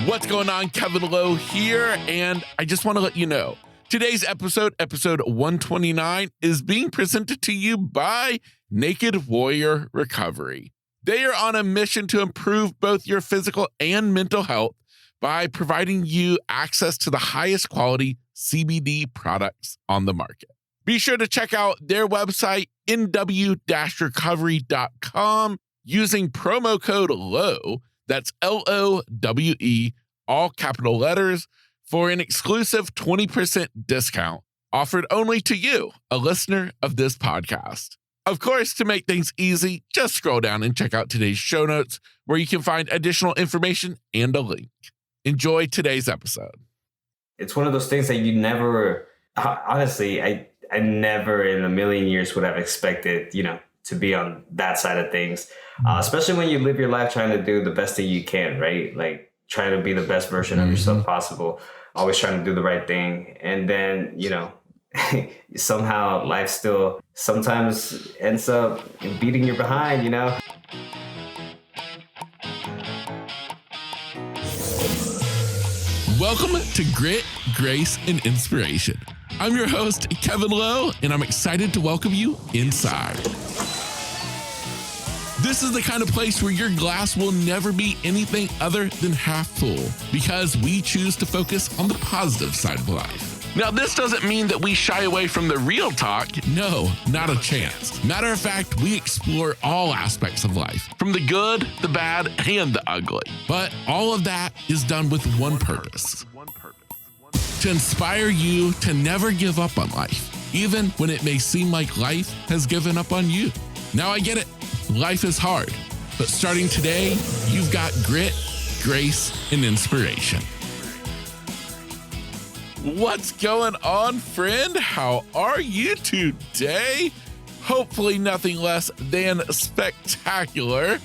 What's going on? Kevin Lowe here, and I just want to let you know, today's episode 129, is being presented to you by Naked Warrior Recovery. They are on a mission to improve both your physical and mental health by providing you access to the highest quality CBD products on the market. Be sure to check out their website, nw-recovery.com, using promo code LOWE, that's LOWE, all capital letters, for an exclusive 20% discount offered only to you, a listener of this podcast. Of course, to make things easy, just scroll down and check out today's show notes, where you can find additional information and a link. Enjoy today's episode. It's one of those things that you never, honestly, I never in a million years would have expected, to be on that side of things, especially when you live your life trying to do the best that you can, right? Like trying to be the best version of yourself possible, always trying to do the right thing. And then, somehow life still sometimes ends up beating you behind, Welcome to Grit, Grace, and Inspiration. I'm your host, Kevin Lowe, and I'm excited to welcome you inside. This is the kind of place where your glass will never be anything other than half full, because we choose to focus on the positive side of life. Now, this doesn't mean that we shy away from the real talk. No, not a chance. Matter of fact, we explore all aspects of life, from the good, the bad, and the ugly. But all of that is done with one purpose: to inspire you to never give up on life, even when it may seem like life has given up on you. Now, I get it. Life is hard, but starting today, you've got grit, grace, and inspiration. What's going on, friend? How are you today? Hopefully nothing less than spectacular.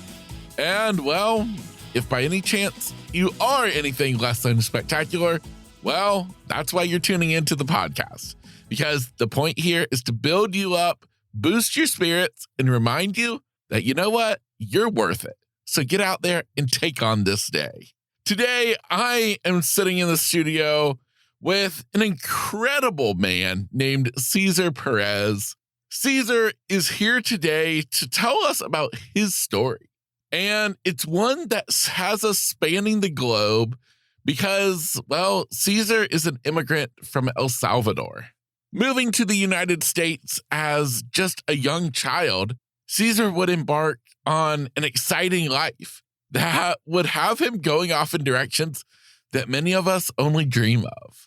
And well, if by any chance you are anything less than spectacular, well, that's why you're tuning into the podcast. Because the point here is to build you up, boost your spirits, and remind you that, you know what, you're worth it. So get out there and take on this day. Today, I am sitting in the studio with an incredible man named Cesar Perez. Cesar is here today to tell us about his story. And it's one that has us spanning the globe because, well, Cesar is an immigrant from El Salvador. Moving to the United States as just a young child, Cesar would embark on an exciting life that would have him going off in directions that many of us only dream of.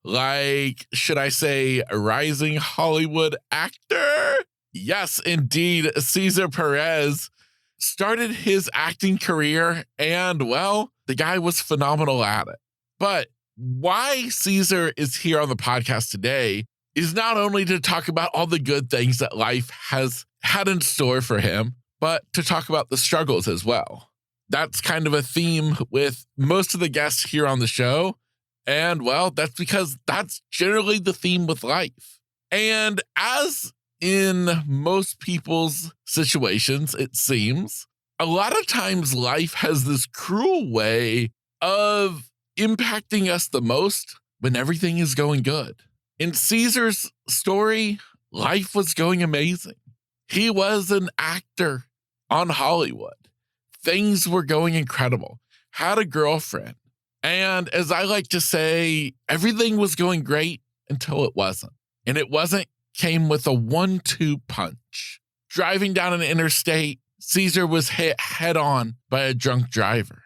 Like, should I say, a rising Hollywood actor? Yes, indeed. Cesar Perez started his acting career, and, well, the guy was phenomenal at it. But why Cesar is here on the podcast today is not only to talk about all the good things that life has had in store for him, but to talk about the struggles as well. That's kind of a theme with most of the guests here on the show. And well, that's because that's generally the theme with life. And as in most people's situations, it seems, a lot of times life has this cruel way of impacting us the most when everything is going good. In Cesar's story, life was going amazing. He was an actor on Hollywood. Things were going incredible. Had a girlfriend. And as I like to say, everything was going great until it wasn't. And it wasn't came with a 1-2 punch. Driving down an interstate, Cesar was hit head on by a drunk driver.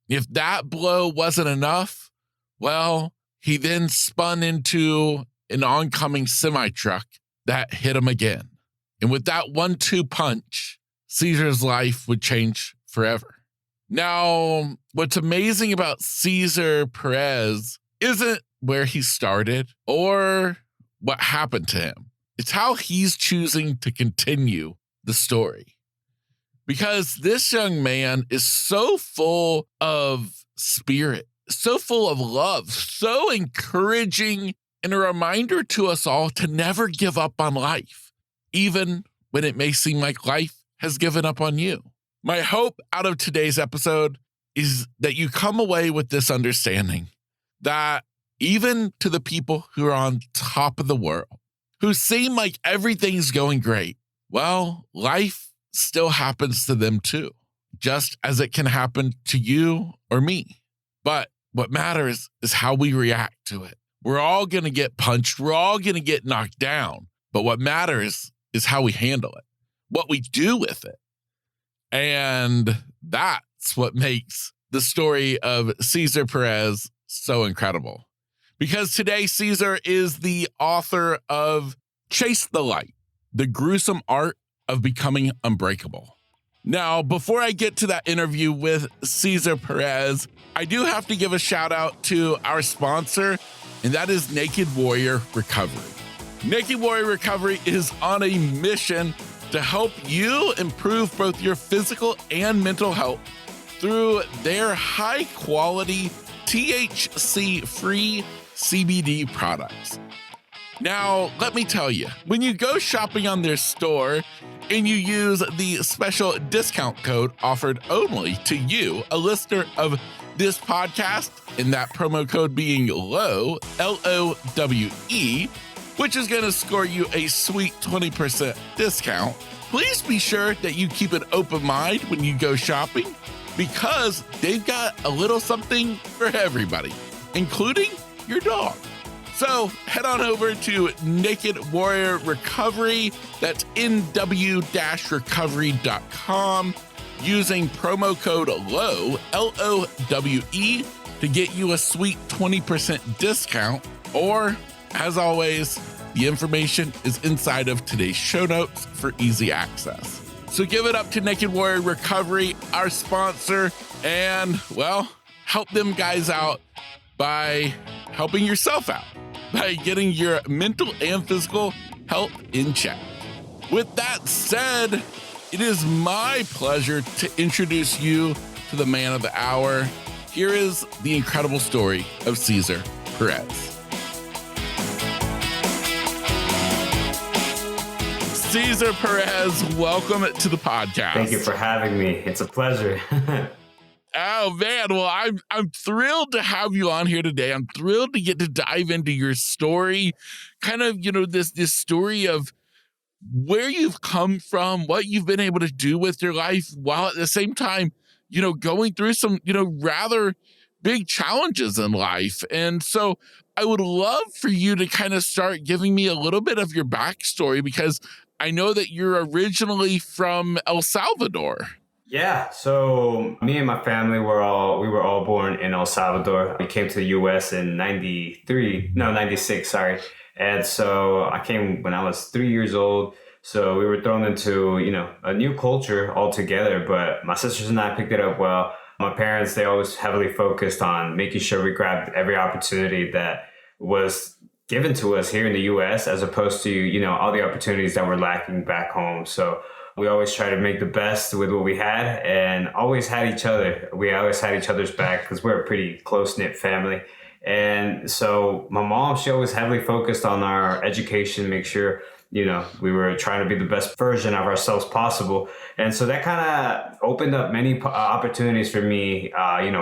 If that blow wasn't enough, well, he then spun into an oncoming semi-truck that hit him again. And with that 1-2 punch, Cesar's life would change forever. Now, what's amazing about Cesar Perez isn't where he started or what happened to him. It's how he's choosing to continue the story. Because this young man is so full of spirit, so full of love, so encouraging, and a reminder to us all to never give up on life, even when it may seem like life has given up on you. My hope out of today's episode is that you come away with this understanding that even to the people who are on top of the world, who seem like everything's going great, well, life still happens to them too, just as it can happen to you or me. But what matters is how we react to it. We're all going to get punched. We're all going to get knocked down. But what matters is how we handle it, what we do with it. And that's what makes the story of Cesar Perez so incredible. Because today, Cesar is the author of Chase the Light, The Gruesome Art of Becoming Unbreakable. Now, before I get to that interview with Cesar Perez, I do have to give a shout out to our sponsor, and that is Naked Warrior Recovery. Naked Warrior Recovery is on a mission to help you improve both your physical and mental health through their high-quality, THC-free CBD products. Now, let me tell you, when you go shopping on their store and you use the special discount code offered only to you, a listener of this podcast, and that promo code being LOWE, L-O-W-E, which is going to score you a sweet 20% discount, please be sure that you keep an open mind when you go shopping, because they've got a little something for everybody, including your dog. So head on over to Naked Warrior Recovery, that's nw-recovery.com, using promo code LOWE, L-O-W-E, to get you a sweet 20% discount. Or, as always, the information is inside of today's show notes for easy access. So give it up to Naked Warrior Recovery, our sponsor, and, well, help them guys out by helping yourself out, by getting your mental and physical health in check. With that said, it is my pleasure to introduce you to the man of the hour. Here is the incredible story of Cesar Perez. Cesar Perez, welcome to the podcast. Thank you for having me. It's a pleasure. Oh man, well, I'm thrilled to have you on here today. I'm thrilled to get to dive into your story, kind of, this story of where you've come from, what you've been able to do with your life, while at the same time, going through some, rather big challenges in life. And so I would love for you to kind of start giving me a little bit of your backstory, because I know that you're originally from El Salvador. Yeah, so me and my family we were all born in El Salvador. We came to the U.S. in 96, sorry. And so I came when I was 3 years old. So we were thrown into, a new culture altogether. But my sisters and I picked it up well. My parents, they always heavily focused on making sure we grabbed every opportunity that was given to us here in the U.S. as opposed to, all the opportunities that were lacking back home. So we always try to make the best with what we had, and always had each other. We always had each other's back because we're a pretty close-knit family. And so my mom, she always heavily focused on our education, make sure, we were trying to be the best version of ourselves possible. And so that kind of opened up many opportunities for me,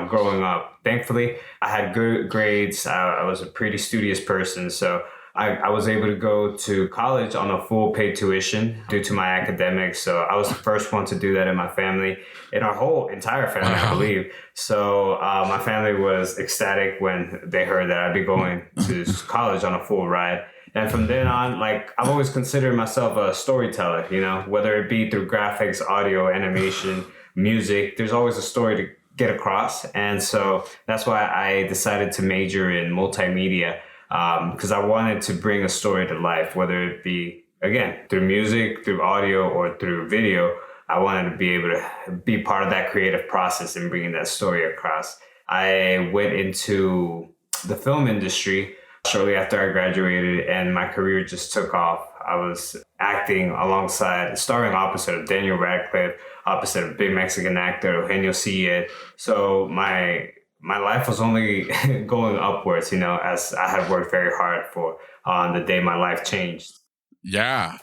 growing up. Thankfully, I had good grades. I was a pretty studious person. So I was able to go to college on a full paid tuition due to my academics. So I was the first one to do that in my family, in our whole entire family, I believe. So my family was ecstatic when they heard that I'd be going to college on a full ride. And from then on, I've always considered myself a storyteller, whether it be through graphics, audio, animation, music, there's always a story to get across. And so that's why I decided to major in multimedia, because I wanted to bring a story to life, whether it be, again, through music, through audio, or through video. I wanted to be able to be part of that creative process and bringing that story across. I went into the film industry shortly after I graduated, and my career just took off. I was starring opposite of Daniel Ratcliff, opposite of big Mexican actor Eugenio Cid. So my life was only going upwards, as I had worked very hard for on the day my life changed. Yeah,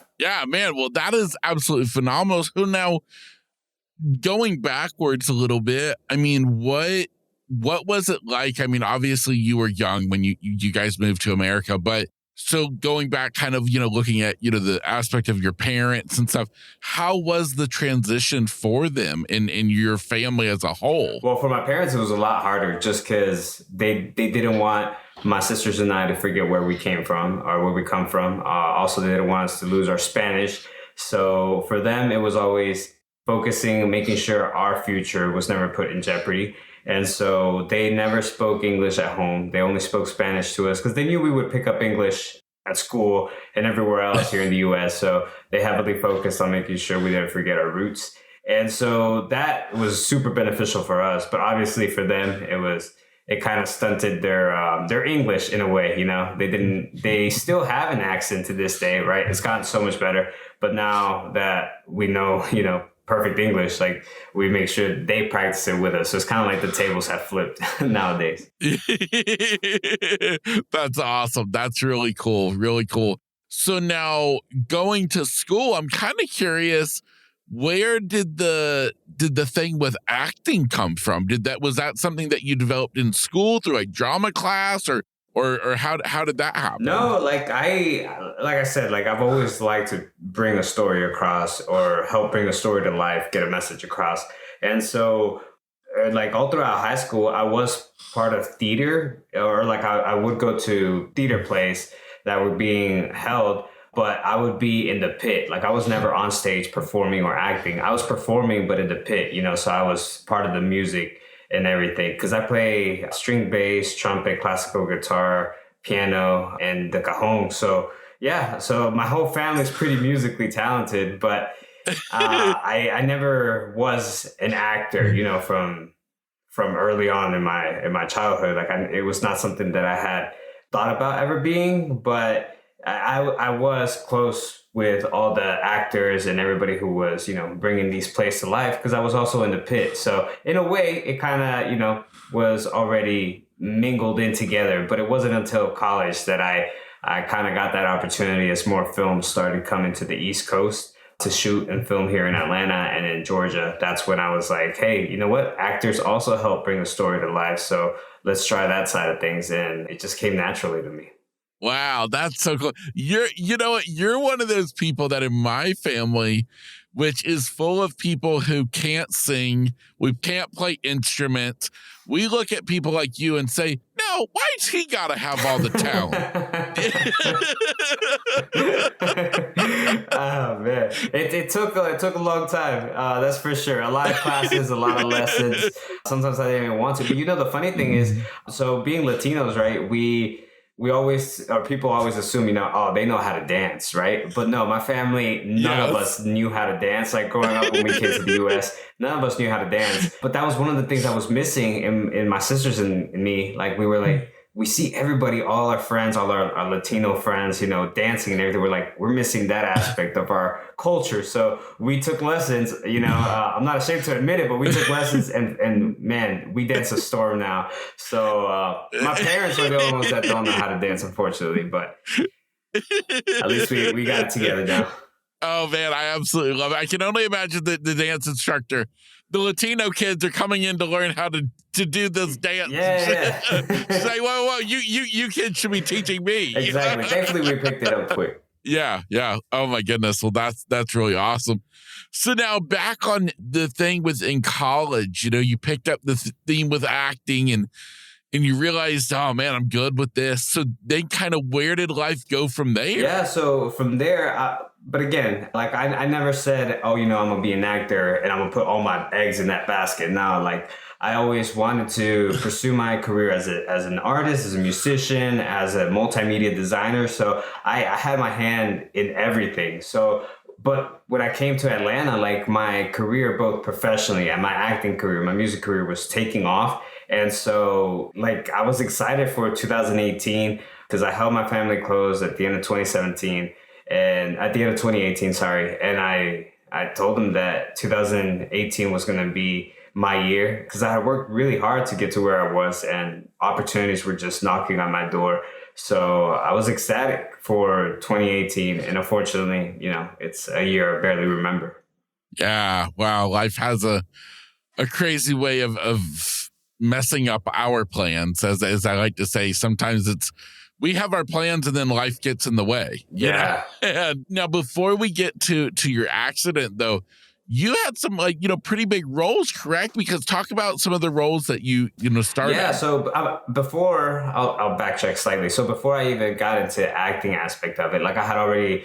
man. Well, that is absolutely phenomenal. So now, going backwards a little bit, I mean, what was it like? I mean, obviously you were young when you guys moved to America, but so going back kind of, looking at, the aspect of your parents and stuff, how was the transition for them in your family as a whole? Well, for my parents, it was a lot harder just because they didn't want my sisters and I to forget where we came from or where we come from. Also, they didn't want us to lose our Spanish. So for them, it was always focusing, making sure our future was never put in jeopardy. And so they never spoke English at home. They only spoke Spanish to us because they knew we would pick up English at school and everywhere else here in the US. So they heavily focused on making sure we didn't forget our roots. And so that was super beneficial for us. But obviously for them, it kind of stunted their English in a way, they still have an accent to this day, right? It's gotten so much better. But now that we know, perfect English, like we make sure they practice it with us. So it's kind of like the tables have flipped nowadays. That's awesome. That's really cool. Really cool. So now going to school, I'm kind of curious, where did the thing with acting come from? Was that something that you developed in school through like drama class or how did that happen? No, like I said, like I've always liked to bring a story across or help bring a story to life, get a message across. And so like all throughout high school, I was part of theater, or like I would go to theater plays that were being held, but I would be in the pit. Like I was never on stage performing or acting. I was performing, but in the pit, so I was part of the music and everything, because I play string bass, trumpet, classical guitar, piano, and the cajon. So yeah, so my whole family's pretty musically talented, but I never was an actor, from early on in my childhood. Like it was not something that I had thought about ever being, but I was close with all the actors and everybody who was, bringing these plays to life, because I was also in the pit. So in a way, it kind of, was already mingled in together. But it wasn't until college that I kind of got that opportunity as more films started coming to the East Coast to shoot and film here in Atlanta and in Georgia. That's when I was like, hey, you know what? Actors also help bring a story to life. So let's try that side of things. And it just came naturally to me. Wow, that's so cool. You're one of those people that in my family, which is full of people who can't sing, we can't play instruments. We look at people like you and say, no, why's he got to have all the talent? Oh man, it took a long time. That's for sure. A lot of classes, a lot of lessons. Sometimes I didn't even want to. But the funny thing is, so being Latinos, right? We always, or people always assume, they know how to dance, right? But no, my family, none of us knew how to dance. Like growing up when we came to the US, none of us knew how to dance. But that was one of the things I was missing in my sisters and me. Like we were like, we see everybody, all our friends, all our Latino friends, dancing and everything. We're like, we're missing that aspect of our culture. So we took lessons, I'm not ashamed to admit it, but we took lessons and man, we dance a storm now. So my parents are the only ones that don't know how to dance, unfortunately, but at least we got it together now. Oh man, I absolutely love it. I can only imagine the dance instructor. The Latino kids are coming in to learn how to do this dance. Yeah. Say, whoa, you kids should be teaching me. Exactly. Thankfully, we picked it up quick. Yeah. Oh my goodness. Well, that's really awesome. So now back on the thing in college, you picked up the theme with acting and you realized, oh man, I'm good with this. So then kind of where did life go from there? Yeah. So from there, but again, like I never said, oh, I'm going to be an actor and I'm going to put all my eggs in that basket. No, like I always wanted to pursue my career as an artist, as a musician, as a multimedia designer. So I had my hand in everything. So, but when I came to Atlanta, like my career, both professionally and my acting career, my music career was taking off. And so like I was excited for 2018 because I held my family close at the end of 2017 and at the end of 2018, sorry. And I told them that 2018 was going to be my year because I had worked really hard to get to where I was and opportunities were just knocking on my door. So I was ecstatic for 2018. And unfortunately, it's a year I barely remember. Yeah. Wow. Life has a crazy way of messing up our plans. As I like to say, sometimes we have our plans and then life gets in the way. Yeah. And now, before we get to your accident, though, you had some pretty big roles, correct? Because talk about some of the roles that you started. Yeah, so before I'll backtrack slightly. So before I even got into the acting aspect of it, like I had already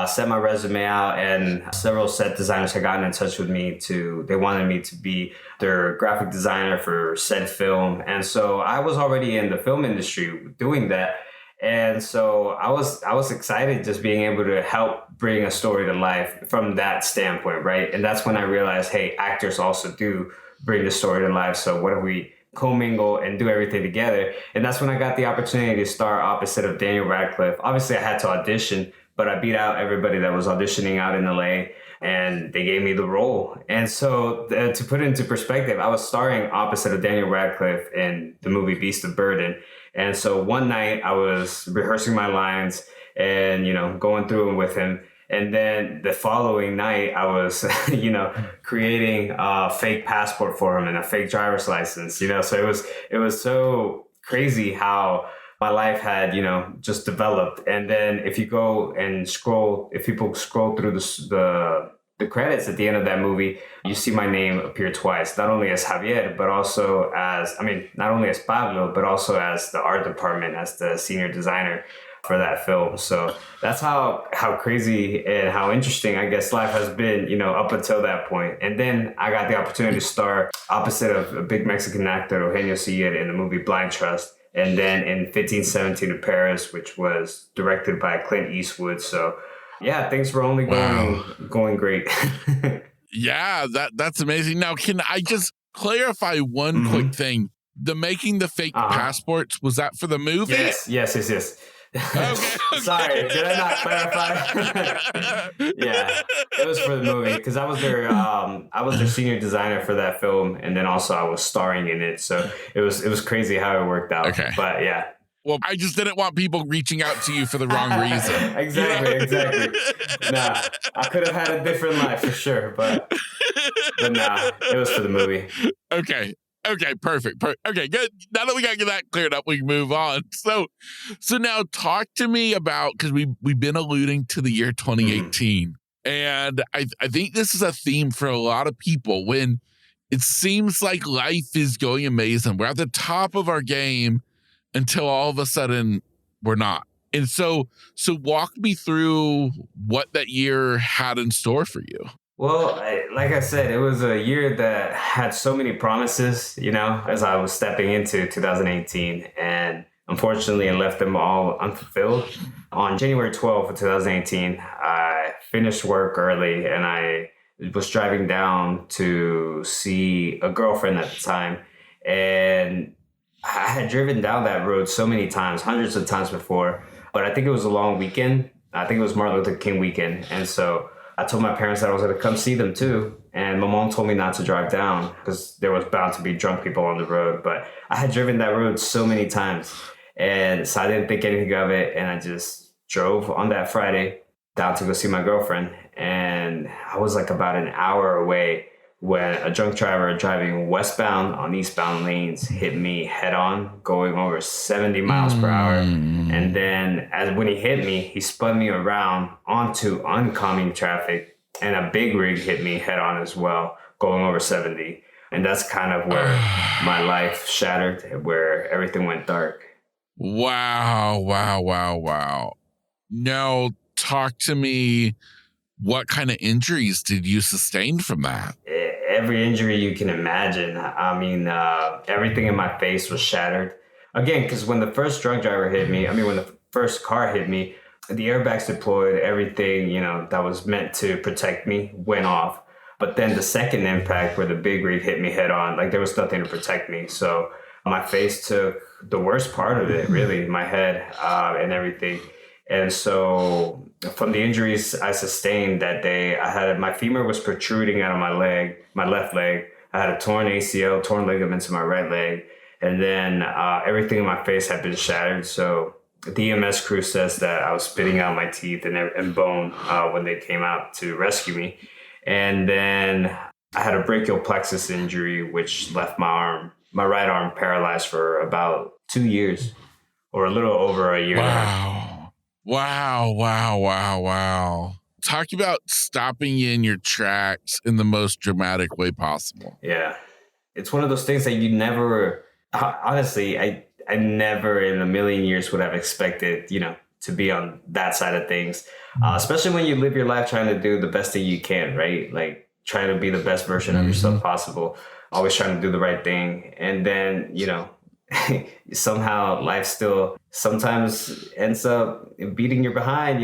sent my resume out, and several set designers had gotten in touch with me they wanted me to be their graphic designer for said film, and so I was already in the film industry doing that. And so I was excited just being able to help bring a story to life from that standpoint, right? And that's when I realized, hey, actors also do bring the story to life. So what if we commingle and do everything together? And that's when I got the opportunity to star opposite of Daniel Ratcliff. Obviously, I had to audition, but I beat out everybody that was auditioning out in LA, and they gave me the role. And so to put it into perspective, I was starring opposite of Daniel Ratcliff in the movie Beast of Burden. And so one night I was rehearsing my lines and, going through them with him. And then the following night I was, creating a fake passport for him and a fake driver's license, so it was so crazy how my life had, just developed. And then if you go and if people scroll through the credits at the end of that movie, you see my name appear twice, not only as Javier, but also not only as Pablo, but also as the art department, as the senior designer for that film. So that's how crazy and how interesting, I guess, life has been, up until that point. And then I got the opportunity to star opposite of a big Mexican actor, Eugenio Cesar, in the movie Blind Trust. And then in 1517 to Paris, which was directed by Clint Eastwood. So yeah, things were only going great. Yeah, that's amazing. Now, can I just clarify one quick thing? The making the fake passports, was that for the movie? Yes. Okay. Sorry, did I not clarify? Yeah, it was for the movie because I was their senior designer for that film, and then also I was starring in it. So it was crazy how it worked out. Okay. But yeah. Well, I just didn't want people reaching out to you for the wrong reason. Exactly. Nah, I could have had a different life for sure, but nah, it was for the movie. Okay, perfect. Okay, good. Now that we got that cleared up, we can move on. So now talk to me about, because we've been alluding to the year 2018, and I think this is a theme for a lot of people when it seems like life is going amazing. We're at the top of our game until all of a sudden we're not. And so walk me through what that year had in store for you. Well, like I said, it was a year that had so many promises, as I was stepping into 2018. And unfortunately, I left them all unfulfilled. On January 12th of 2018, I finished work early and I was driving down to see a girlfriend at the time. And I had driven down that road so many times, hundreds of times before, but I think it was a long weekend. I think it was Martin Luther King weekend. And so I told my parents that I was going to come see them too. And my mom told me not to drive down because there was bound to be drunk people on the road. But I had driven that road so many times. And so I didn't think anything of it. And I just drove on that Friday down to go see my girlfriend. And I was like about an hour away when a drunk driver driving westbound on eastbound lanes hit me head on, going over 70 miles per hour. And then when he hit me, he spun me around onto oncoming traffic, and a big rig hit me head on as well, going over 70. And that's kind of where my life shattered, where everything went dark. Wow. Now, talk to me. What kind of injuries did you sustain from that? Every injury you can imagine. I mean, everything in my face was shattered. Again, because when the first drunk driver hit me, when the first car hit me, the airbags deployed, everything, that was meant to protect me went off. But then the second impact where the big rig hit me head on, like there was nothing to protect me. So my face took the worst part of it, really, my head and everything. And so from the injuries I sustained that day, my femur was protruding out of my left leg. I had a torn ACL, torn ligaments in my right leg. And then everything in my face had been shattered. So the EMS crew says that I was spitting out my teeth and bone when they came out to rescue me. And then I had a brachial plexus injury, which left my right arm paralyzed for about 2 years or a little over a year and a half. Wow. Talk about stopping you in your tracks in the most dramatic way possible. Yeah. It's one of those things that you never, honestly, I never in a million years would have expected, to be on that side of things, especially when you live your life trying to do the best that you can, right? Like trying to be the best version of yourself possible, always trying to do the right thing. And then, somehow life still sometimes ends up beating your behind,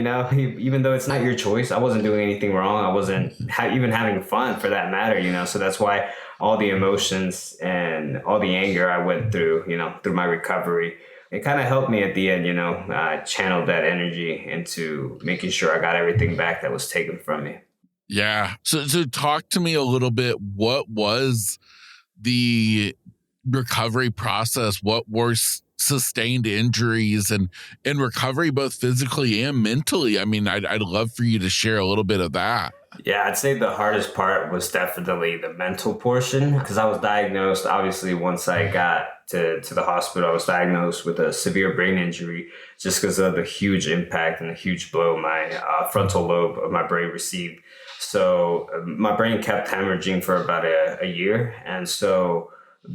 even though it's not your choice. I wasn't doing anything wrong. I wasn't even having fun for that matter, so that's why all the emotions and all the anger I went through, through my recovery, it kind of helped me at the end, channel that energy into making sure I got everything back that was taken from me. Yeah. So talk to me a little bit. What was the recovery process? What were sustained injuries and in recovery, both physically and mentally? I mean, I'd love for you to share a little bit of that. Yeah, I'd say the hardest part was definitely the mental portion, because I was diagnosed, obviously, once I got to the hospital, I was diagnosed with a severe brain injury just because of the huge impact and the huge blow my frontal lobe of my brain received. So my brain kept hemorrhaging for about a year. And so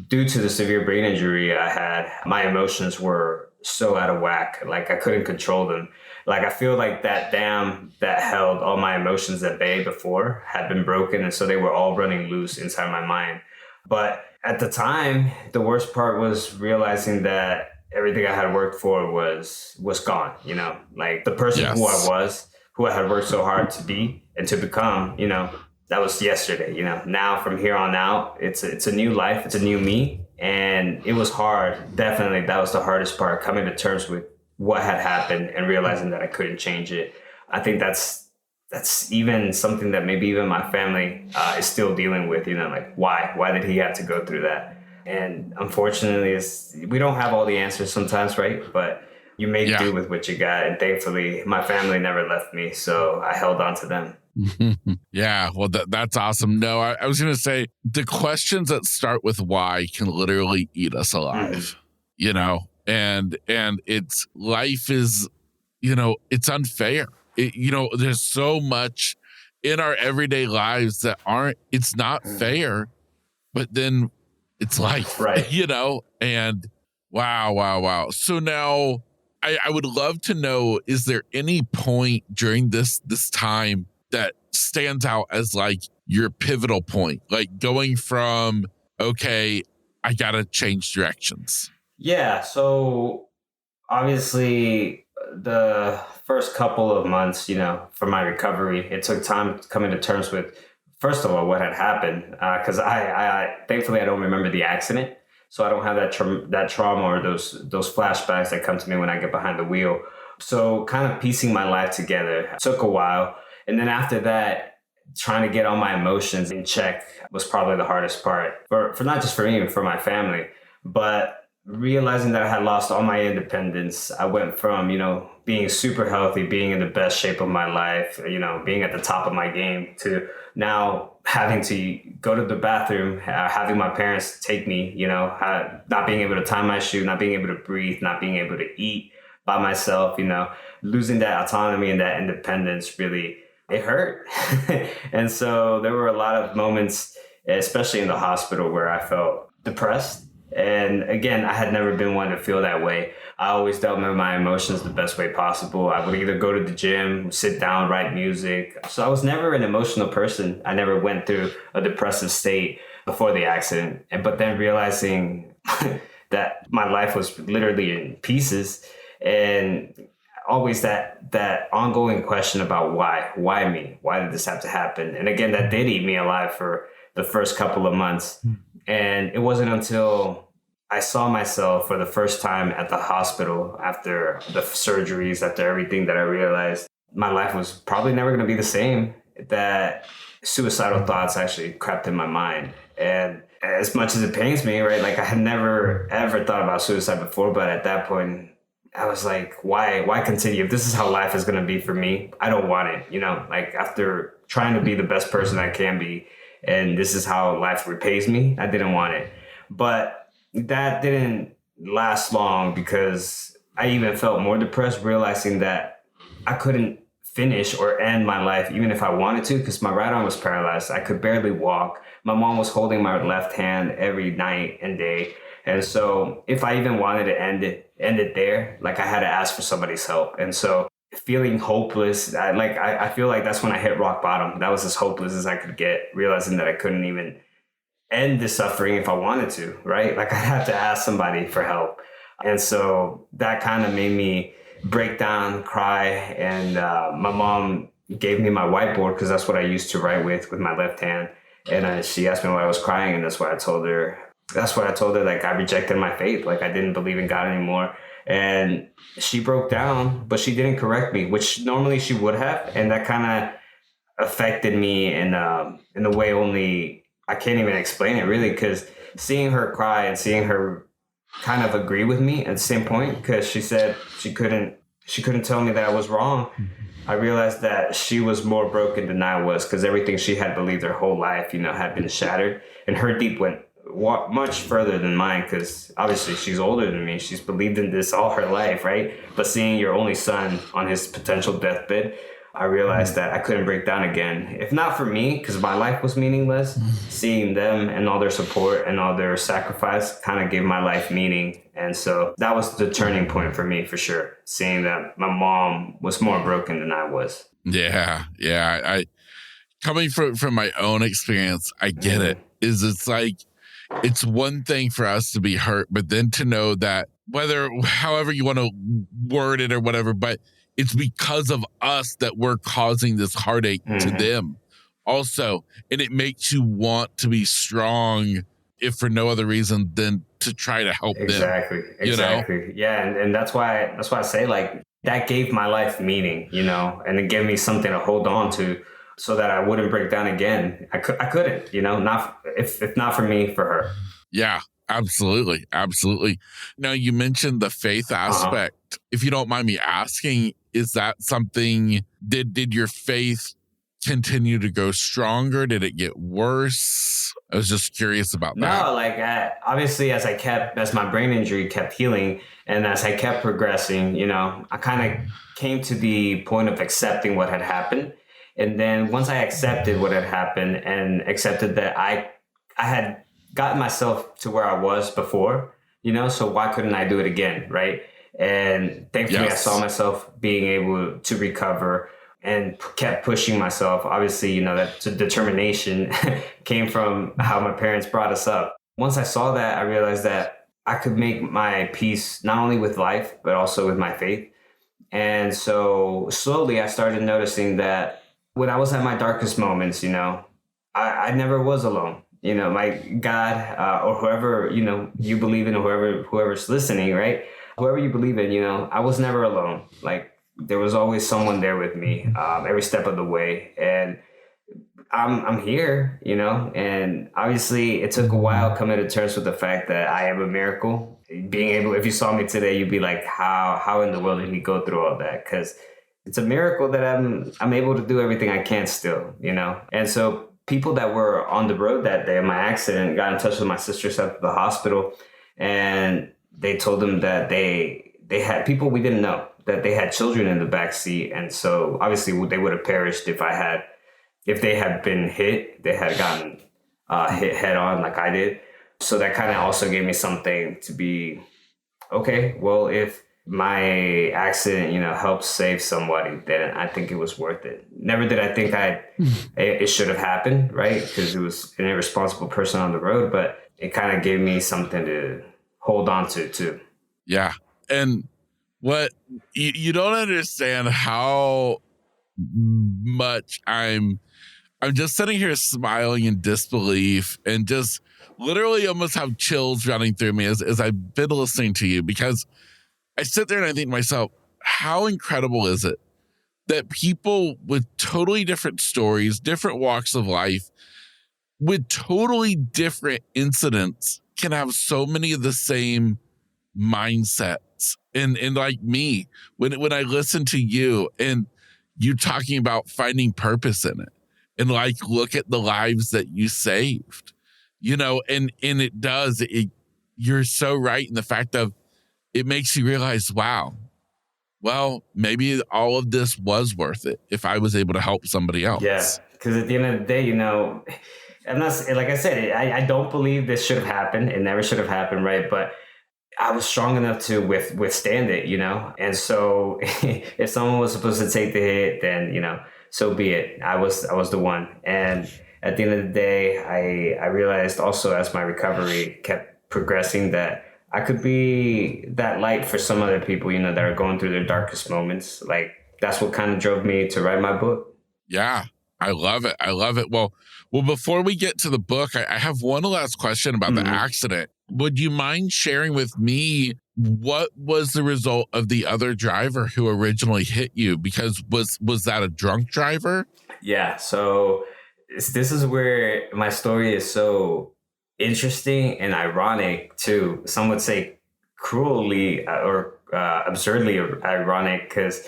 due to the severe brain injury I had, my emotions were so out of whack. Like I couldn't control them. Like I feel like that dam that held all my emotions at bay before had been broken. And so they were all running loose inside my mind. But at the time, the worst part was realizing that everything I had worked for was gone, like the person who I had worked so hard to be and to become, that was yesterday, now from here on out, it's a new life. It's a new me. And it was hard. Definitely. That was the hardest part, coming to terms with what had happened and realizing that I couldn't change it. I think that's even something that maybe even my family is still dealing with, like why did he have to go through that? And unfortunately, we don't have all the answers sometimes, right? But you make do with what you got. And thankfully, my family never left me. So I held on to them. Yeah, well, that's awesome. No, I was going to say the questions that start with why can literally eat us alive, and it's life is, it's unfair. There's so much in our everyday lives that it's not fair, but then it's life, right? And wow. So now I would love to know, is there any point during this time that stands out as like your pivotal point, like going from, okay, I got to change directions? Yeah. So obviously the first couple of months, for my recovery, it took time coming to terms with, first of all, what had happened. Cause I thankfully I don't remember the accident. So I don't have that trauma or those flashbacks that come to me when I get behind the wheel. So kind of piecing my life together took a while. And then after that, trying to get all my emotions in check was probably the hardest part for not just for me, but for my family. But realizing that I had lost all my independence, I went from, being super healthy, being in the best shape of my life, being at the top of my game, to now having to go to the bathroom, having my parents take me, not being able to tie my shoe, not being able to breathe, not being able to eat by myself, losing that autonomy and that independence really, it hurt. And so there were a lot of moments, especially in the hospital, where I felt depressed. And again, I had never been one to feel that way. I always dealt with my emotions the best way possible. I would either go to the gym, sit down, write music. So I was never an emotional person. I never went through a depressive state before the accident. But then realizing that my life was literally in pieces, and always that ongoing question about why me? Why did this have to happen? And again, that did eat me alive for the first couple of months. And it wasn't until I saw myself for the first time at the hospital after the surgeries, after everything, that I realized my life was probably never going to be the same, that suicidal thoughts actually crept in my mind. And as much as it pains me, right, like I had never, ever thought about suicide before, but at that point, I was like, why continue? If this is how life is going to be for me, I don't want it. Like after trying to be the best person I can be, and this is how life repays me, I didn't want it. But that didn't last long because I even felt more depressed, realizing that I couldn't finish or end my life even if I wanted to, because my right arm was paralyzed. I could barely walk. My mom was holding my left hand every night and day. And so if I even wanted to end it there, like I had to ask for somebody's help. And so feeling hopeless, I feel like that's when I hit rock bottom. That was as hopeless as I could get, realizing that I couldn't even end the suffering if I wanted to, right? Like I had to ask somebody for help. And so that kind of made me break down, cry. And my mom gave me my whiteboard because that's what I used to write with my left hand. And she asked me why I was crying. And that's why I told her, like I rejected my faith. Like I didn't believe in God anymore. And she broke down, but she didn't correct me, which normally she would have. And that kind of affected me in the way only I can't even explain it really, because seeing her cry and seeing her kind of agree with me at the same point, because she said she couldn't tell me that I was wrong. I realized that she was more broken than I was, because everything she had believed her whole life, had been shattered. And her deep went much further than mine, because obviously she's older than me. She's believed in this all her life, right? But seeing your only son on his potential deathbed, I realized that I couldn't break down again. If not for me, because my life was meaningless, seeing them and all their support and all their sacrifice kind of gave my life meaning. And so that was the turning point for me, for sure. Seeing that my mom was more broken than I was. Yeah. I coming from my own experience, I get it. It's like, it's one thing for us to be hurt, but then to know that however you want to word it or whatever, but it's because of us that we're causing this heartache to them also. And it makes you want to be strong, if for no other reason than to try to help them. Exactly. Yeah. And that's why I say, like, that gave my life meaning, and it gave me something to hold on to so that I wouldn't break down again. I couldn't, not if not for me, for her. Yeah. Absolutely. Now, you mentioned the faith aspect. If you don't mind me asking, is that something, did your faith continue to go stronger? Did it get worse? I was just curious about that. No, like obviously as my brain injury kept healing and as I kept progressing, I kind of came to the point of accepting what had happened. And then once I accepted what had happened and accepted that I had gotten myself to where I was before, so why couldn't I do it again, right? And thankfully, I saw myself being able to recover and kept pushing myself. Obviously, that determination came from how my parents brought us up. Once I saw that, I realized that I could make my peace not only with life, but also with my faith. And so slowly I started noticing that when I was at my darkest moments, I never was alone. My God, or whoever, you believe in, or whoever's listening, right? Whoever you believe in, I was never alone. Like there was always someone there with me, every step of the way. And I'm here, and obviously it took a while coming to terms with the fact that I am a miracle. If you saw me today, you'd be like, how in the world did he go through all that? Because it's a miracle that I'm able to do everything I can still, And so people that were on the road that day of my accident got in touch with my sisters at the hospital, and they told them that they had people we didn't know, that they had children in the back seat. And so obviously they would have perished if they had been hit, they had gotten hit head on like I did. So that kind of also gave me something to be, okay, well, if my accident, helped save somebody, then I think it was worth it. Never did I think it should have happened, right? Because it was an irresponsible person on the road, but it kind of gave me something to hold on to too. Yeah. And what you don't understand how much I'm just sitting here smiling in disbelief and just literally almost have chills running through me as I've been listening to you, because I sit there and I think to myself, how incredible is it that people with totally different stories, different walks of life, with totally different incidents can have so many of the same mindset And like me, when I listen to you and you talking about finding purpose in it, and like look at the lives that you saved, and it does it. You're so right in the fact of it makes you realize, wow, well, maybe all of this was worth it if I was able to help somebody Yeah, else. because at the end of the day, I'm not, like I said, I don't believe this should have happened. It never should have happened, right? But I was strong enough to withstand it, And so if someone was supposed to take the hit, then, so be it. I was the one. And at the end of the day, I realized also as my recovery kept progressing that I could be that light for some other people, that are going through their darkest moments. Like that's what kind of drove me to write my book. Yeah, I love it. I love it. Well, before we get to the book, I have one last question about the accident. Would you mind sharing with me what was the result of the other driver who originally hit you? Because was that a drunk driver? Yeah. So this is where my story is so interesting and ironic too. Some would say cruelly or absurdly ironic because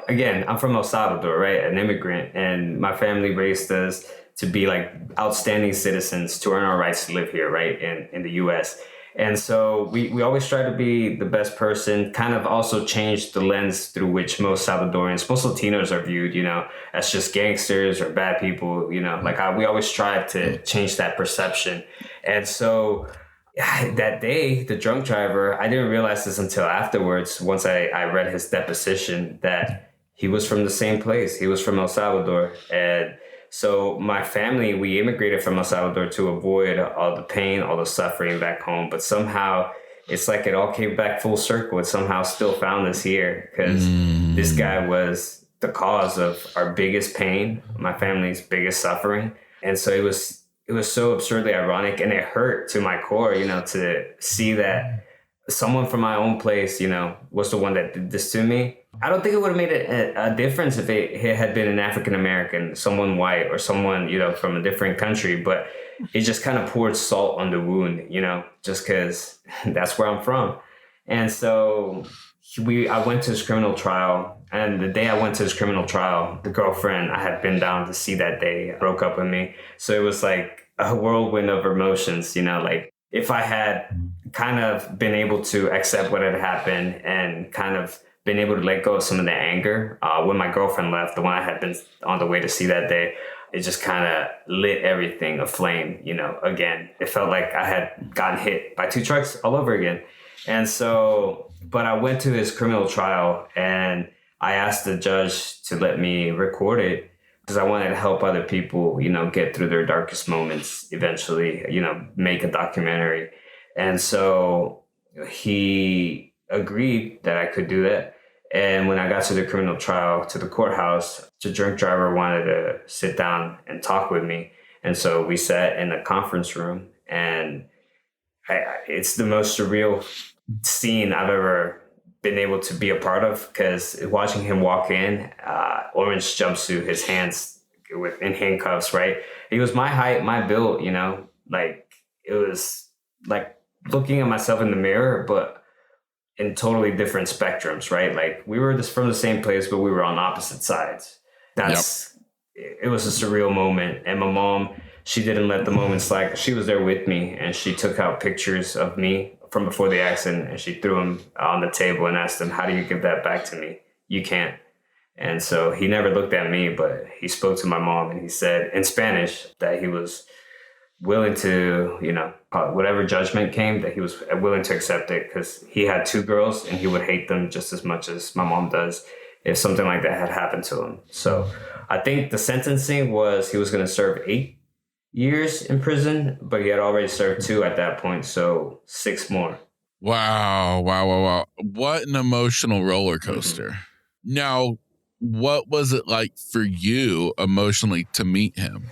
again, I'm from El Salvador, right? An immigrant, and my family raised us to be like outstanding citizens to earn our rights to live here, right? In the US. And so we always try to be the best person, kind of also change the lens through which most Salvadorans, most Latinos are viewed, as just gangsters or bad people, like we always strive to change that perception. And so that day, the drunk driver, I didn't realize this until afterwards, once I read his deposition, that he was from the same place. He was from El Salvador. And so my family, we immigrated from El Salvador to avoid all the pain, all the suffering back home. But somehow it's like it all came back full circle. It somehow still found us here because this guy was the cause of our biggest pain, my family's biggest suffering. And so it was so absurdly ironic, and it hurt to my core, to see that someone from my own place, was the one that did this to me. I don't think it would have made a difference if it had been an African American, someone white, or someone, from a different country, but it just kind of poured salt on the wound, just because that's where I'm from. And so I went to his criminal trial, and the day I went to his criminal trial, the girlfriend I had been down to see that day broke up with me. So it was like a whirlwind of emotions, like if I had kind of been able to accept what had happened and kind of been able to let go of some of the anger, when my girlfriend left, the one I had been on the way to see that day, it just kind of lit everything aflame, again. It felt like I had gotten hit by two trucks all over again. And so, but I went to his criminal trial and I asked the judge to let me record it because I wanted to help other people, get through their darkest moments eventually, make a documentary. And so he agreed that I could do that. And when I got to the criminal trial, to the courthouse, the drunk driver wanted to sit down and talk with me. And so we sat in a conference room, and it's the most surreal scene I've ever been able to be a part of, because watching him walk in, orange jumpsuit, his hands in handcuffs, right? He was my height, my build, like it was like looking at myself in the mirror, but in totally different spectrums, right? Like we were just from the same place, but we were on opposite sides. It was a surreal moment. And my mom, she didn't let the moment slide. She was there with me, and she took out pictures of me from before the accident, and she threw them on the table and asked him, "How do you give that back to me? You can't." And so he never looked at me, but he spoke to my mom, and he said in Spanish that he was willing to, whatever judgment came, that he was willing to accept it, because he had two girls and he would hate them just as much as my mom does if something like that had happened to him. So I think the sentencing was he was going to serve 8 years in prison, but he had already served 2 at that point, so 6 more. Wow. What an emotional roller coaster. Mm-hmm. Now, what was it like for you emotionally to meet him?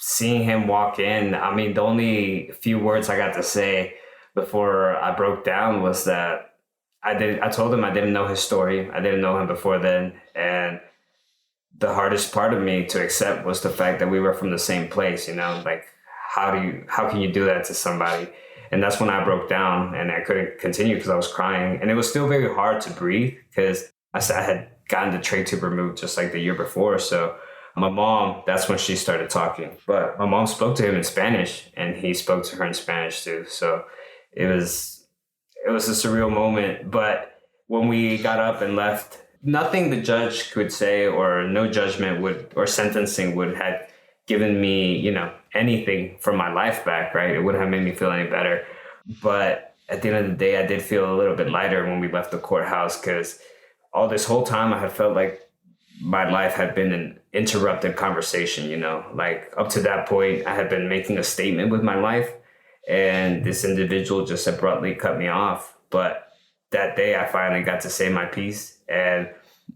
Seeing him walk in, I mean, the only few words I got to say before I broke down was that I told him I didn't know his story. I didn't know him before then. And the hardest part of me to accept was the fact that we were from the same place, like how can you do that to somebody? And that's when I broke down and I couldn't continue because I was crying. And it was still very hard to breathe because I had gotten the trach tube removed just like the year before. So my mom, that's when she started talking. But my mom spoke to him in Spanish and he spoke to her in Spanish too. So it was a surreal moment. But when we got up and left, nothing the judge could say or no judgment or sentencing would have given me, anything from my life back, right? It wouldn't have made me feel any better. But at the end of the day, I did feel a little bit lighter when we left the courthouse because all this whole time I had felt like my life had been an interrupted conversation, like up to that point, I had been making a statement with my life and this individual just abruptly cut me off. But that day I finally got to say my piece. And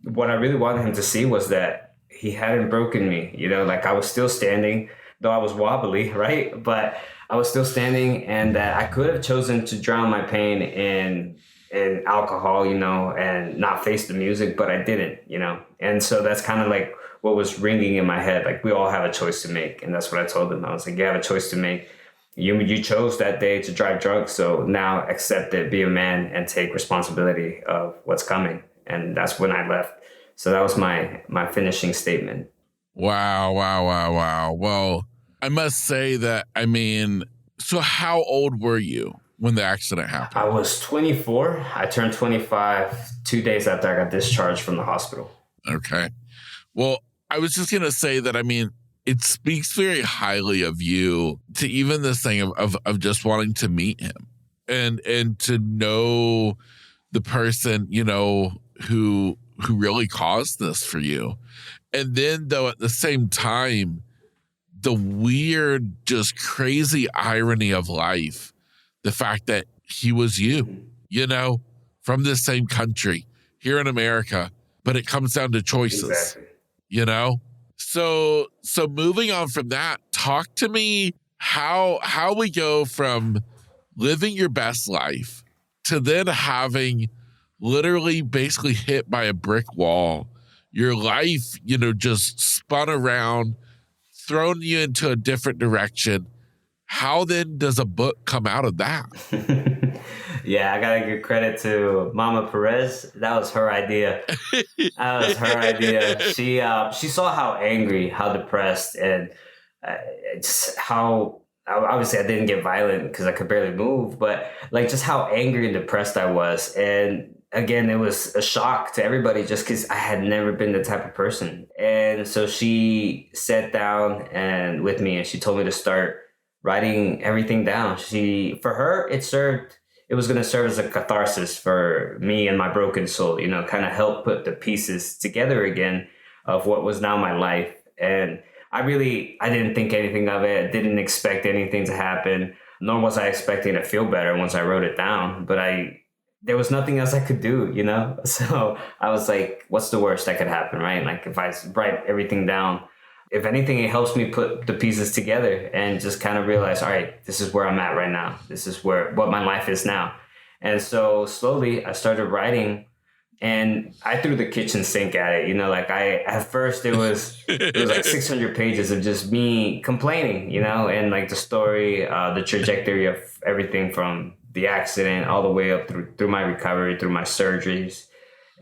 what I really wanted him to see was that he hadn't broken me, like I was still standing, though I was wobbly, right? But I was still standing and that I could have chosen to drown my pain in alcohol, and not face the music, but I didn't, And so that's kind of like what was ringing in my head. Like we all have a choice to make. And that's what I told him. I was like, you have a choice to make. You chose that day to drive drunk. So now accept it, be a man and take responsibility of what's coming. And that's when I left. So that was my finishing statement. Wow. Well, I must say that, so how old were you when the accident happened? I was 24. I turned 25 2 days after I got discharged from the hospital. Okay. Well, I was just going to say that, it speaks very highly of you to even this thing of just wanting to meet him and to know the person, who really caused this for you. And then though at the same time, the weird, just crazy irony of life, the fact that he was you, from the same country here in America, but it comes down to choices, Exactly. So moving on from that, talk to me how we go from living your best life to then having literally basically hit by a brick wall. Your life, just spun around, thrown you into a different direction. How then does a book come out of that? Yeah, I gotta give credit to Mama Perez. That was her idea. She saw how angry, how depressed, and just how obviously I didn't get violent because I could barely move, but like just how angry and depressed I was. And again, it was a shock to everybody just because I had never been the type of person. And so she sat down and with me and she told me to start writing everything down. For her, it was going to serve as a catharsis for me and my broken soul, kind of help put the pieces together again of what was now my life. And I didn't think anything of it. I didn't expect anything to happen, nor was I expecting to feel better once I wrote it down. But there was nothing else I could do, So I was like, what's the worst that could happen, right? Like if I write everything down, if anything, it helps me put the pieces together and just kind of realize, all right, this is where I'm at right now. This is what my life is now. And so slowly I started writing and I threw the kitchen sink at it. At first it was like 600 pages of just me complaining, and like the story, the trajectory of everything from the accident all the way up through my recovery, through my surgeries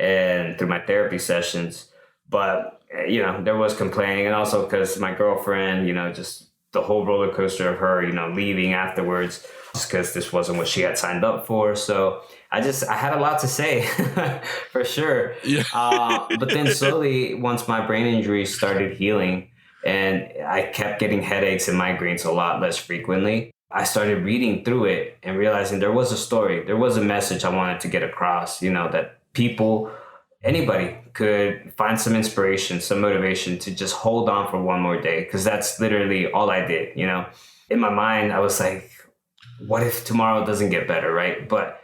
and through my therapy sessions. But there was complaining, and also because my girlfriend, just the whole roller coaster of her, leaving afterwards, just because this wasn't what she had signed up for. So I had a lot to say for sure. Yeah. But then slowly, once my brain injury started healing and I kept getting headaches and migraines a lot less frequently, I started reading through it and realizing there was a story, there was a message I wanted to get across, that anybody could find some inspiration, some motivation to just hold on for one more day. Cause that's literally all I did, In my mind, I was like, what if tomorrow doesn't get better, right? But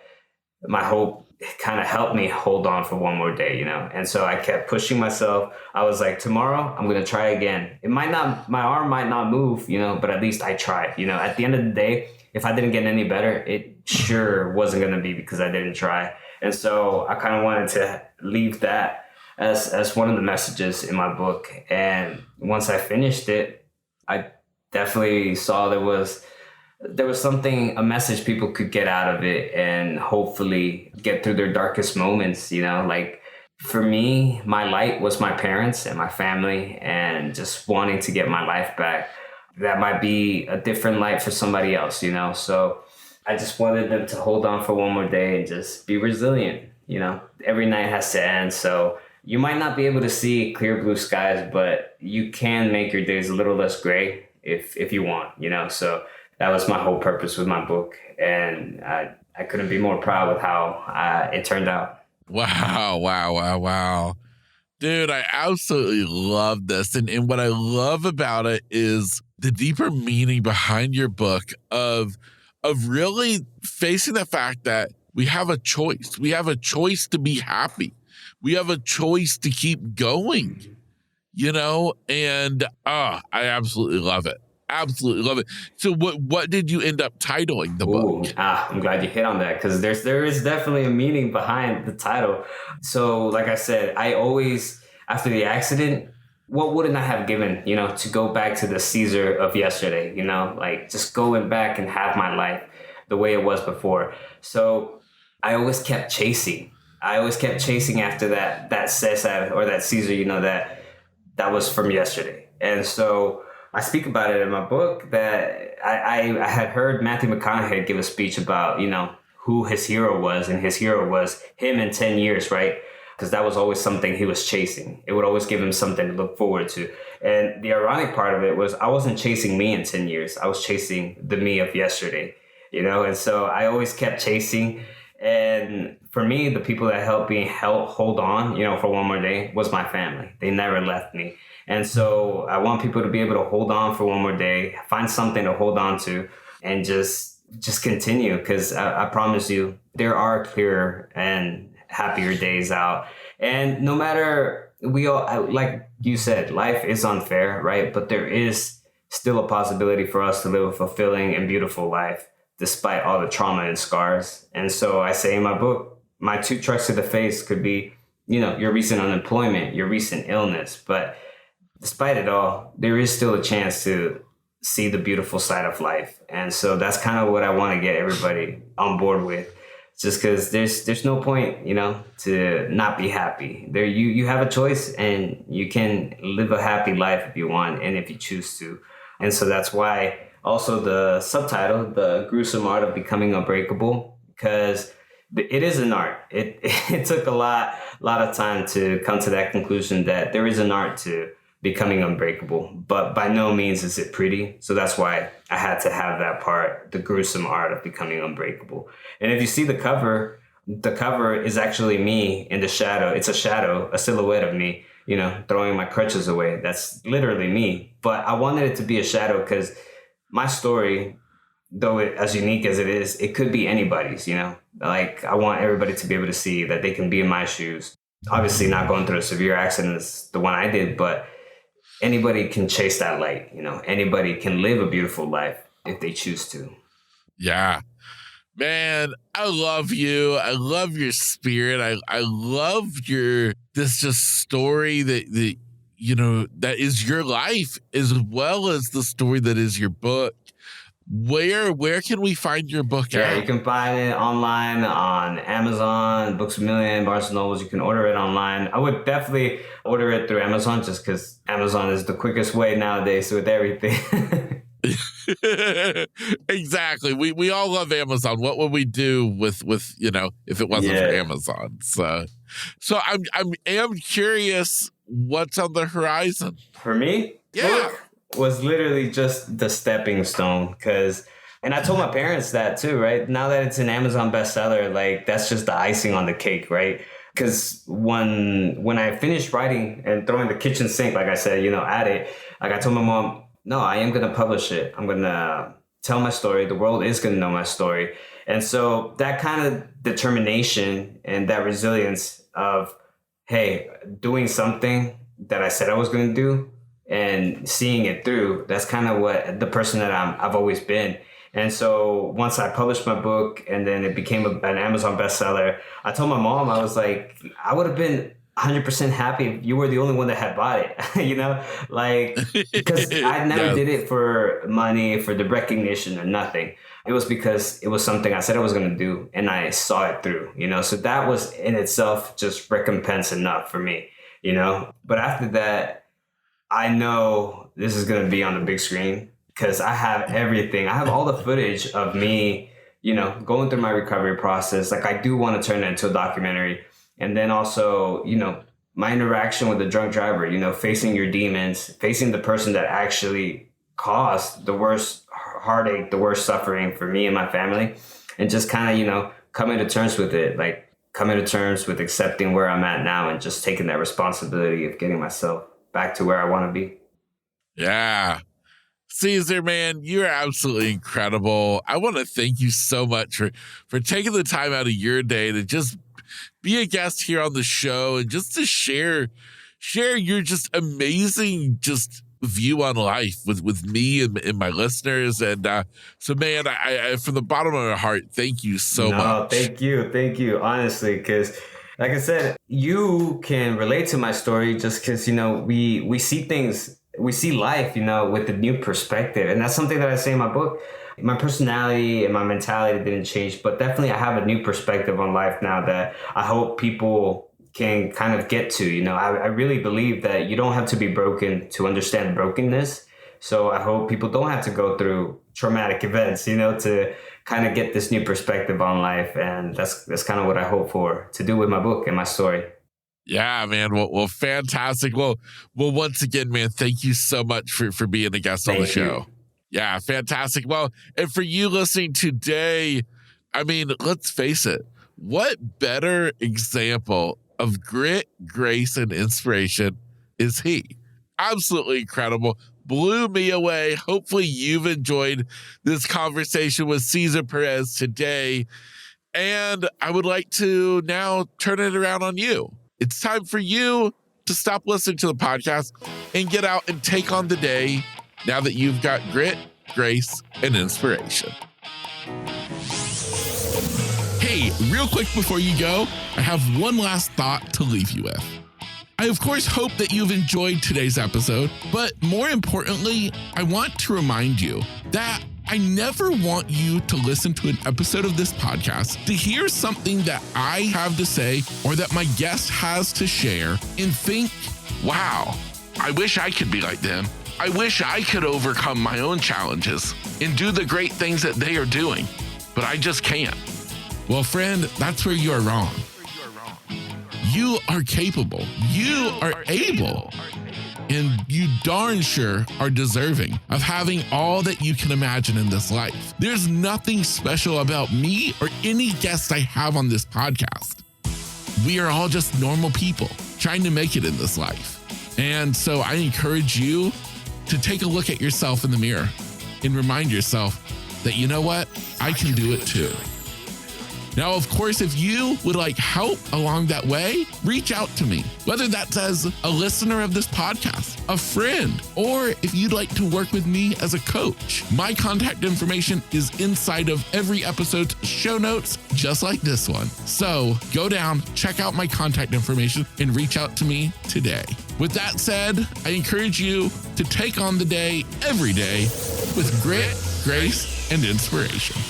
my hope kind of helped me hold on for one more day, And so I kept pushing myself. I was like, tomorrow I'm going to try again. My arm might not move, but at least I tried, At the end of the day, if I didn't get any better, it sure wasn't going to be because I didn't try. And so I kind of wanted to leave that as one of the messages in my book. And once I finished it, I definitely saw there was there was a message people could get out of it and hopefully get through their darkest moments, like for me, my light was my parents and my family and just wanting to get my life back. That might be a different light for somebody else, so I just wanted them to hold on for one more day and just be resilient. Every night has to end. So you might not be able to see clear blue skies, but you can make your days a little less gray if you want, so that was my whole purpose with my book. And I couldn't be more proud with how it turned out. Wow. Dude, I absolutely love this. And what I love about it is the deeper meaning behind your book of really facing the fact that we have a choice. We have a choice to be happy. We have a choice to keep going, and I absolutely love it. Absolutely love it. So what did you end up titling the book? I'm glad you hit on that, because there is definitely a meaning behind the title. So like I said, I always, after the accident, what wouldn't I have given, to go back to the Cesar of yesterday, like just going back and have my life the way it was before. So I always kept chasing. After that Cesar or that Cesar, that was from yesterday. And so I speak about it in my book that I had heard Matthew McConaughey give a speech about, who his hero was, and his hero was him in 10 years, right? Because that was always something he was chasing. It would always give him something to look forward to. And the ironic part of it was I wasn't chasing me in 10 years. I was chasing the me of yesterday, and so I always kept chasing. And for me, the people that helped me hold on, for one more day was my family. They never left me. And so I want people to be able to hold on for one more day, find something to hold on to, and just continue. Because I promise you, there are clearer and happier days out. And no matter, like you said, life is unfair, right? But there is still a possibility for us to live a fulfilling and beautiful life, despite all the trauma and scars. And so I say in my book, my 2 trucks to the face could be, your recent unemployment, your recent illness. But despite it all, there is still a chance to see the beautiful side of life. And so that's kind of what I want to get everybody on board with. Just because there's no point, to not be happy. There you have a choice, and you can live a happy life if you want and if you choose to. And so that's why also the subtitle, The Gruesome Art of Becoming Unbreakable, because it is an art. It took a lot of time to come to that conclusion that there is an art to becoming unbreakable, but by no means is it pretty. So that's why I had to have that part, the gruesome art of becoming unbreakable. And if you see the cover is actually me in the shadow. It's a shadow, a silhouette of me, throwing my crutches away. That's literally me. But I wanted it to be a shadow because my story, though as unique as it is, it could be anybody's, like I want everybody to be able to see that they can be in my shoes. Obviously not going through a severe accident as the one I did, but anybody can chase that light. Anybody can live a beautiful life if they choose to. Yeah, man, I love you. I love your spirit. I love this just story that that is your life, as well as the story that is your book. Where can we find your book at? Yeah, you can find it online on Amazon, Books A Million, Barnes and Nobles. You can order it online. I would definitely order it through Amazon just because Amazon is the quickest way nowadays with everything. Exactly. We all love Amazon. What would we do with if it wasn't for Amazon? So I'm curious what's on the horizon for me. Yeah. Was literally just the stepping stone, and I told my parents that too, right? Now that it's an Amazon bestseller, like that's just the icing on the cake, right? Because when I finished writing and throwing the kitchen sink, like I said, at it, like I told my mom, no, I am gonna publish it. I'm gonna tell my story. The world is gonna know my story. And so that kind of determination and that resilience of, hey, doing something that I said I was gonna do, and seeing it through, that's kind of what the person that I've always been. And so once I published my book and then it became an Amazon bestseller, I told my mom, I was like, I would have been 100% happy if you were the only one that had bought it, you know, like, because I never did it for money, for the recognition or nothing. It was because it was something I said I was going to do and I saw it through, you know, so that was in itself just recompense enough for me, you know, but after that, I know this is going to be on the big screen because I have everything. I have all the footage of me, you know, going through my recovery process. Like, I do want to turn it into a documentary. And then also, you know, my interaction with the drunk driver, you know, facing your demons, facing the person that actually caused the worst heartache, the worst suffering for me and my family, and just kind of, you know, coming to terms with it, like coming to terms with accepting where I'm at now and just taking that responsibility of getting myself back to where I want to be. Yeah. Cesar, man, you're absolutely incredible. I want to thank you so much for taking the time out of your day to just be a guest here on the show and just to share your just amazing just view on life with me and my listeners. And so, man, I from the bottom of my heart, thank you so much. Thank you. Honestly, because like I said, you can relate to my story just because, you know, we see things, we see life, you know, with a new perspective. And that's something that I say in my book. My personality and my mentality didn't change, but definitely I have a new perspective on life now that I hope people can kind of get to. You know, I really believe that you don't have to be broken to understand brokenness. So I hope people don't have to go through traumatic events, you know, to kind of get this new perspective on life. And that's kind of what I hope for to do with my book and my story. Yeah, man. Well, fantastic. Well, once again, man, thank you so much for being a guest on the show. Yeah, fantastic. Well, and for you listening today, I mean, let's face it, what better example of grit, grace, and inspiration is he? Absolutely incredible. Blew me away. Hopefully you've enjoyed this conversation with Cesar Perez today. And I would like to now turn it around on you. It's time for you to stop listening to the podcast and get out and take on the day now that you've got grit, grace, and inspiration. Hey, real quick before you go, I have one last thought to leave you with. I, of course, hope that you've enjoyed today's episode, but more importantly, I want to remind you that I never want you to listen to an episode of this podcast to hear something that I have to say or that my guest has to share and think, wow, I wish I could be like them. I wish I could overcome my own challenges and do the great things that they are doing, but I just can't. Well, friend, that's where you are wrong. You are capable. You are able. And you darn sure are deserving of having all that you can imagine in this life. There's nothing special about me or any guest I have on this podcast. We are all just normal people trying to make it in this life. And so I encourage you to take a look at yourself in the mirror and remind yourself that, you know what, I can do it too. Now, of course, if you would like help along that way, reach out to me, whether that's as a listener of this podcast, a friend, or if you'd like to work with me as a coach. My contact information is inside of every episode's show notes, just like this one. So go down, check out my contact information, and reach out to me today. With that said, I encourage you to take on the day every day with grit, grace, and inspiration.